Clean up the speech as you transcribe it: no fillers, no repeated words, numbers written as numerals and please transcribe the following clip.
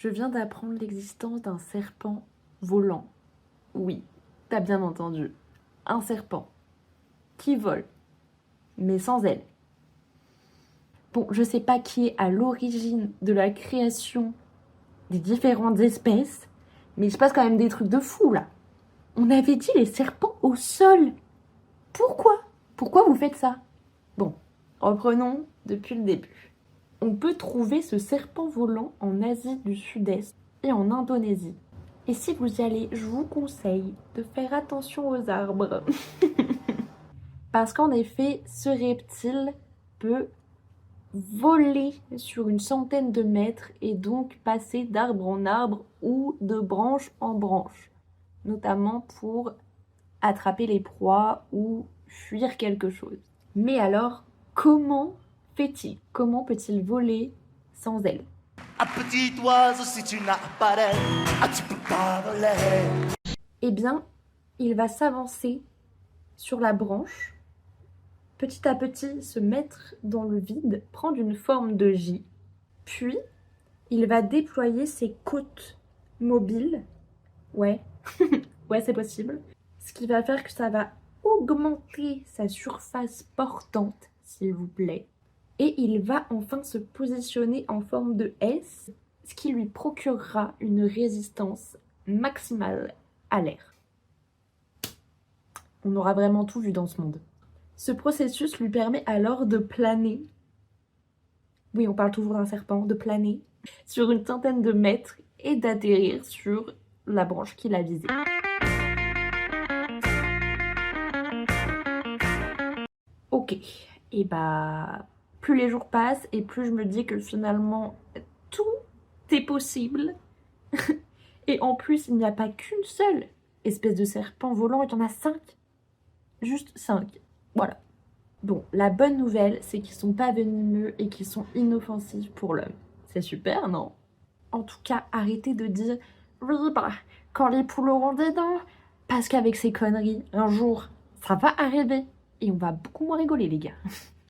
Je viens d'apprendre l'existence d'un serpent volant. Oui, t'as bien entendu. Un serpent qui vole, mais sans ailes. Bon, je sais pas qui est à l'origine de la création des différentes espèces, mais il se passe quand même des trucs de fou là. On avait dit les serpents au sol. Pourquoi? Pourquoi vous faites ça? Bon, reprenons depuis le début. On peut trouver ce serpent volant en Asie du Sud-Est et en Indonésie. Et si vous y allez, je vous conseille de faire attention aux arbres. Parce qu'en effet, ce reptile peut voler sur une centaine de mètres et donc passer d'arbre en arbre ou de branche en branche, notamment pour attraper les proies ou fuir quelque chose. Mais alors, comment fait-il? Comment peut-il voler sans ailes? Un petit oiseau, si tu n'as pas d'aile, tu peux pas voler. Eh bien, il va s'avancer sur la branche, petit à petit se mettre dans le vide, prendre une forme de J, puis il va déployer ses côtes mobiles, ouais, ouais c'est possible, ce qui va faire que ça va augmenter sa surface portante, s'il vous plaît, et il va enfin se positionner en forme de S, ce qui lui procurera une résistance maximale à l'air. On aura vraiment tout vu dans ce monde. Ce processus lui permet alors de planer, oui on parle toujours d'un serpent, de planer sur une centaine de mètres et d'atterrir sur la branche qu'il a visée. Ok, et bah plus les jours passent et plus je me dis que finalement tout est possible. Et en plus il n'y a pas qu'une seule espèce de serpent volant, il y en a 5. Juste 5, voilà. Bon, la bonne nouvelle, c'est qu'ils sont pas venimeux et qu'ils sont inoffensifs pour l'homme. C'est super, non? En tout cas, arrêtez de dire « Oui, bah, quand les poules auront des dents », parce qu'avec ces conneries, un jour, ça va arriver. Et on va beaucoup moins rigoler, les gars.